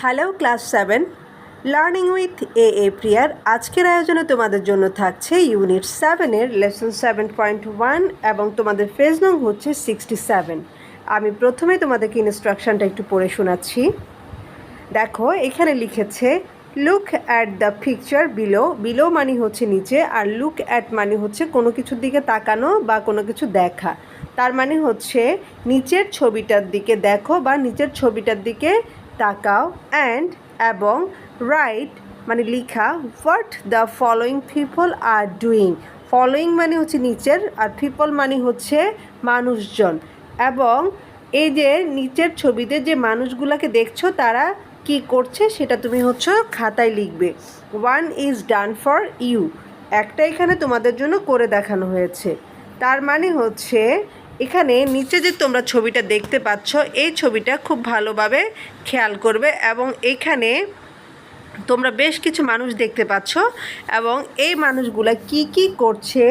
Hello class 7 learning with a প্রিয়ার। আজকের আয়োজনে তোমাদের জন্য থাকছে ইউনিট 7-এর লেসন 7.1 এবং তোমাদের পেজ নং হচ্ছে 67। আমি প্রথমে তোমাদেরকে ইনস্ট্রাকশনটা একটু পড়ে শোনাচ্ছি। দেখো এখানে লিখেছে look at the picture below. Below মানে হচ্ছে নিচে, আর লুক অ্যাট মানে হচ্ছে কোনো কিছুর দিকে তাকানো বা কোনো কিছু দেখা। তার মানে হচ্ছে নিচের ছবিটার দিকে দেখো বা নিচের ছবিটার দিকে তাকাও। অ্যান্ড এবং রাইট মানে লিখা what the following people are doing. Following মানে হচ্ছে নিচের, আর পিপল মানে হচ্ছে মানুষজন। এবং এই যে নিচের ছবিতে যে মানুষগুলোকে দেখছো তারা কি করছে সেটা তুমি হচ্ছে খাতায় লিখবে। 1 ইজ ডান ফর ইউ, একটা এখানে তোমাদের জন্য করে দেখানো হয়েছে। তার মানে হচ্ছে এখানে নিচে যে তোমরা ছবিটা দেখতে পাচ্ছ এই ছবিটা খুব ভালোভাবে খেয়াল করবে, এবং এখানে তোমরা বেশ কিছু মানুষ দেখতে পাচ্ছ এবং এই মানুষগুলা কি কি করছে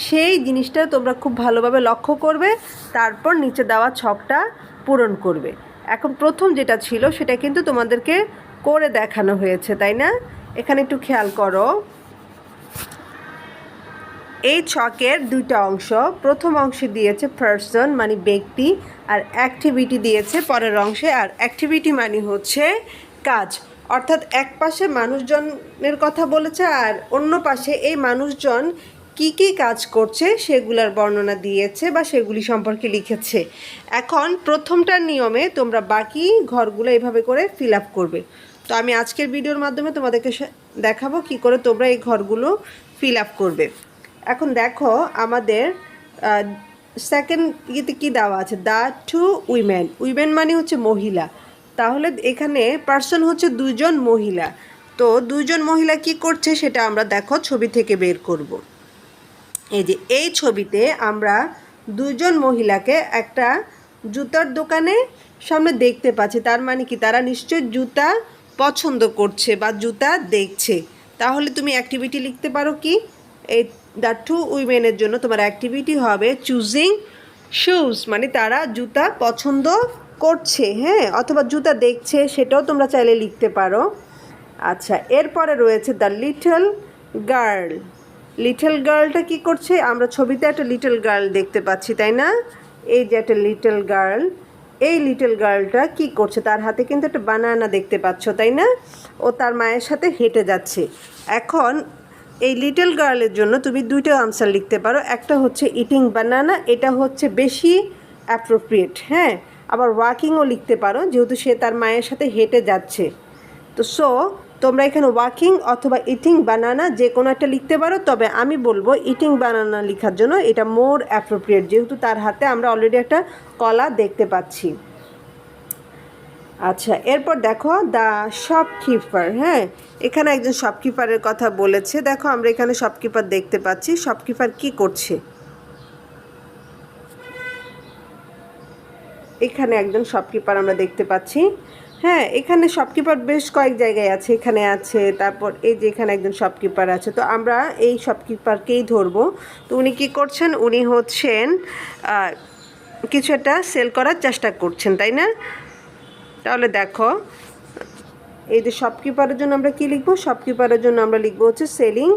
সেই জিনিসটা তোমরা খুব ভালোভাবে লক্ষ্য করবে, তারপর নিচে দেওয়া ছকটা পূরণ করবে। এখন প্রথম যেটা ছিল সেটা কিন্তু তোমাদেরকে করে দেখানো হয়েছে, তাই না? এখানে একটু খেয়াল করো, এই ছকের দুইটা অংশ। প্রথম অংশে দিয়েছে পারসন মানে ব্যক্তি, আর অ্যাক্টিভিটি দিয়েছে পরের অংশে। আর অ্যাক্টিভিটি মানে হচ্ছে কাজ, অর্থাৎ এক পাশে মানুষজনের কথা বলেছে আর অন্য পাশে এই মানুষজন কি কি কাজ করছে সেগুলোর বর্ণনা দিয়েছে বা সেগুলি সম্পর্কে লিখেছে। এখন প্রথমটার নিয়মে তোমরা বাকি ঘরগুলো এভাবে করে ফিল আপ করবে। তো আমি আজকের ভিডিওর মাধ্যমে তোমাদেরকে দেখাবো কি করে তোমরা এই ঘরগুলো ফিল আপ করবে। এখন দেখো আমাদের সেকেন্ড ইয়েতে কী দেওয়া আছে, দ্য টু উইমেন। উইমেন মানে হচ্ছে মহিলা, তাহলে এখানে পার্সন হচ্ছে দুজন মহিলা। তো দুজন মহিলা কি করছে সেটা আমরা দেখো ছবি থেকে বের করব। এই যে এই ছবিতে আমরা দুজন মহিলাকে একটা জুতার দোকানে সামনে দেখতে পাচ্ছি। তার মানে কি তারা নিশ্চয় জুতা পছন্দ করছে বা জুতা দেখছে। তাহলে তুমি অ্যাক্টিভিটি লিখতে পারো কি, এই দ্য টু উইমেনের জন্য তোমার অ্যাক্টিভিটি হবে চুজিং শুজ, মানে তারা জুতা পছন্দ করছে, হ্যাঁ, অথবা জুতা দেখছে, সেটাও তোমরা চাইলে লিখতে পারো। আচ্ছা, এরপরে রয়েছে দ্য লিটল গার্ল। লিটল গার্লটা কী করছে? আমরা ছবিতে একটা লিটল গার্ল দেখতে পাচ্ছি, তাই না? এই যে একটা লিটল গার্ল, এই লিটল গার্লটা কি করছে? তার হাতে কিন্তু একটা বানানা দেখতে পাচ্ছ, তাই না? ও তার মায়ের সাথে হেঁটে যাচ্ছে। এখন এই লিটল গার্লের জন্য তুমি দুইটা আনসার লিখতে পারো। একটা হচ্ছে ইটিং বানানা, এটা হচ্ছে বেশি অ্যাপ্রোপ্রিয়েট, হ্যাঁ। আবার ওয়াকিংও লিখতে পারো, যেহেতু সে তার মায়ের সাথে হেঁটে যাচ্ছে। তো তোমরা এখানে ওয়াকিং অথবা ইটিং বানানা যে কোনো একটা লিখতে পারো, তবে আমি বলবো ইটিং বানানা লেখার জন্য এটা মোর অ্যাপ্রোপ্রিয়েট, যেহেতু তার হাতে আমরা অলরেডি একটা কলা দেখতে পাচ্ছি। আচ্ছা, এরপর দেখো দ্য শপকিপার। হ্যাঁ, এখানে একজন শপকিপারের কথা বলেছে। দেখো আমরা এখানে শপকিপার দেখতে পাচ্ছি। শপকিপার কি করছে? এখানে একজন শপকিপার আমরা দেখতে পাচ্ছি। হ্যাঁ, এখানে শপকিপার বেশ কয়েক জায়গায় আছে, এখানে আছে, তারপর এই যে এখানে একজন শপকিপার আছে। তো আমরা এই শপকিপারকেই ধরবো। তো উনি কী করছেন? উনি হচ্ছেন কিছু একটা সেল করার চেষ্টা করছেন, তাই না? তাহলে দেখো এই যে শপকিপারের জন্য আমরা কি লিখবো? শপকিপারের জন্য আমরা লিখবো হচ্ছে সেলিং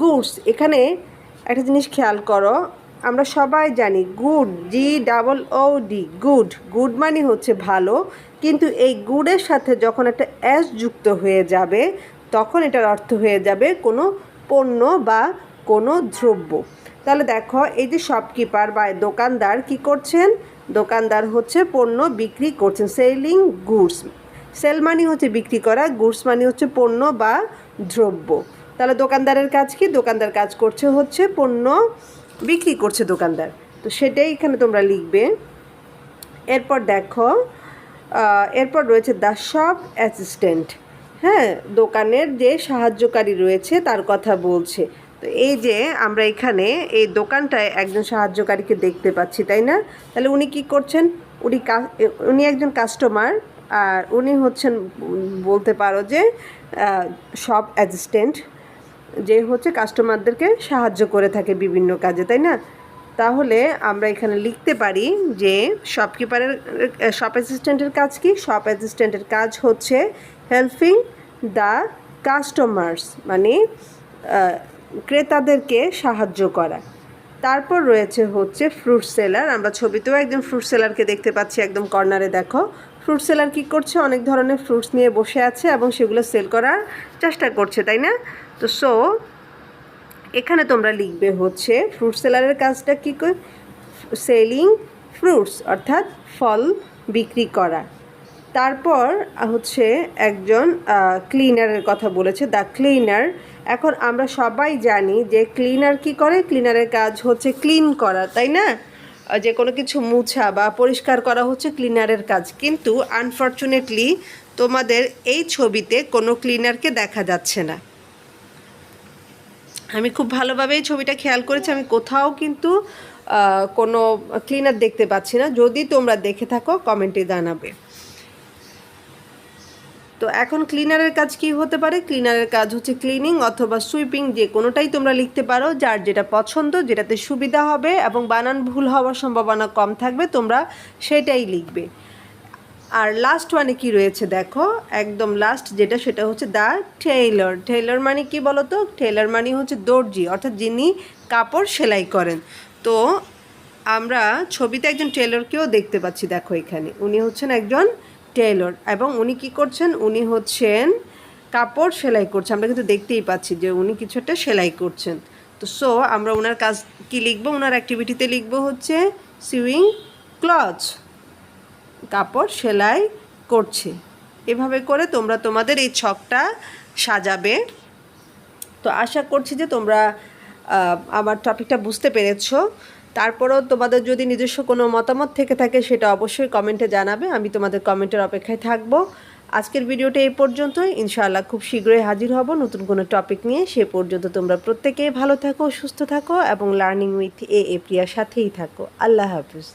গুডস। এখানে একটা জিনিস খেয়াল করো, আমরা সবাই জানি গুড, GOOD, গুড। গুড মানে হচ্ছে ভালো, কিন্তু এই গুডের সাথে যখন একটা এস যুক্ত হয়ে যাবে তখন এটার অর্থ হয়ে যাবে কোনো পণ্য বা কোনো দ্রব্য। তাহলে দেখো এই যে শপকিপার বা দোকানদার কি করছেন? দোকানদার হচ্ছে পণ্য বিক্রি করছেন, সেলিং গুডস। সেল মানে হচ্ছে বিক্রি করা, গুডস মানে হচ্ছে পণ্য বা দ্রব্য। তাহলে দোকানদারের কাজ কি? দোকানদার কাজ করছে হচ্ছে পণ্য বিক্রি করছে দোকানদার, তো সেটাই এখানে তোমরা লিখবে। এরপর দেখো এরপর রয়েছে দ্য শপ অ্যাসিস্ট্যান্ট। হ্যাঁ, দোকানের যে সাহায্যকারী রয়েছে তার কথা বলছে। তো এই যে আমরা এখানে এই দোকানটায় একজন সাহায্যকারীকে দেখতে পাচ্ছি, তাই না? তাহলে উনি কি করছেন? উনি একজন কাস্টমার, আর উনি হচ্ছেন বলতে পারো যে শপ অ্যাসিস্ট্যান্ট, যে হচ্ছে কাস্টমারদেরকে সাহায্য করে থাকে বিভিন্ন কাজে, তাই না? তাহলে আমরা এখানে লিখতে পারি যে শপ অ্যাসিস্ট্যান্টের কাজ কি? শপ অ্যাসিস্ট্যান্টের কাজ হচ্ছে হেল্পিং দ্য কাস্টমার্স মানে ক্রেতাদেরকে সাহায্য করা। তারপর রয়েছে হচ্ছে ফ্রুট সেলার। আমরা ছবিতেও একজন ফ্রুট সেলারকে দেখতে পাচ্ছি, একদম কর্নারে দেখো। ফ্রুট সেলার কী করছে? অনেক ধরনের ফ্রুটস নিয়ে বসে আছে এবং সেগুলো সেল করার চেষ্টা করছে, তাই না? তো এখানে তোমরা লিখবে হচ্ছে ফ্রুট সেলারের কাজটা কী করে? সেলিং ফ্রুটস অর্থাৎ ফল বিক্রি করা। তারপর হচ্ছে একজন ক্লিনারের কথা বলেছে, দ্য ক্লিনার। এখন আমরা সবাই জানি যে ক্লিনার কি করে? ক্লিনারের কাজ হচ্ছে ক্লিন করা, তাই না? যে কোনো কিছু মুছা বা পরিষ্কার করা হচ্ছে ক্লিনারের কাজ। কিন্তু আনফর্চুনেটলি তোমাদের এই ছবিতে কোনো ক্লিনারকে দেখা যাচ্ছে না। আমি খুব ভালোভাবে এই ছবিটা খেয়াল করেছি, আমি কোথাও কিন্তু কোনো ক্লিনার দেখতে পাচ্ছি না। যদি তোমরা দেখে থাকো কমেন্টে জানাবে। তো এখন ক্লিনারের কাজ কি হতে পারে? ক্লিনারের কাজ হচ্ছে ক্লিনিং অথবা সুইপিং, যে কোনোটাই তোমরা লিখতে পারো, যার যেটা পছন্দ, যেটাতে সুবিধা হবে এবং বানান ভুল হওয়ার সম্ভাবনা কম থাকবে, তোমরা সেটাই লিখবে। আর লাস্ট ওয়ানে কি রয়েছে দেখো, একদম লাস্ট যেটা, সেটা হচ্ছে দ্য টেইলর। টেইলর মানে কি বলো তো? টেইলর মানে হচ্ছে দর্জি, অর্থাৎ যিনি কাপড় সেলাই করেন। তো আমরা ছবিতে একজন টেইলরকেও দেখতে পাচ্ছি, দেখো এখানে উনি হচ্ছেন একজন টেইলর এবং উনি কি করছেন? উনি হচ্ছেন কাপড় সেলাই করছে। আমরা কিন্তু দেখতেই পাচ্ছি যে উনি কিছু একটা সেলাই করছেন। তো আমরা ওনার কাজ কি লিখবো? ওনার অ্যাক্টিভিটিতে লিখবো হচ্ছে সুইং ক্লথস, কাপড় সেলাই করছে। এভাবে করে তোমরা তোমাদের এই ছকটা সাজাবে। তো আশা করছি যে তোমরা আমার টপিকটা বুঝতে পেরেছো। তারপরেও তোমাদের যদি নিজস্ব কোনো মতামত থেকে থাকে সেটা অবশ্যই কমেন্টে জানাবে, আমি তোমাদের কমেন্টের অপেক্ষায় থাকবো। আজকের ভিডিওটা এই পর্যন্তই। ইনশাআল্লাহ খুব শীঘ্রই হাজির হব নতুন কোনো টপিক নিয়ে। সে পর্যন্ত তোমরা প্রত্যেকেই ভালো থাকো, সুস্থ থাকো এবং লার্নিং উইথ এ প্রিয়ার সাথেই থাকো। আল্লাহ হাফিজ।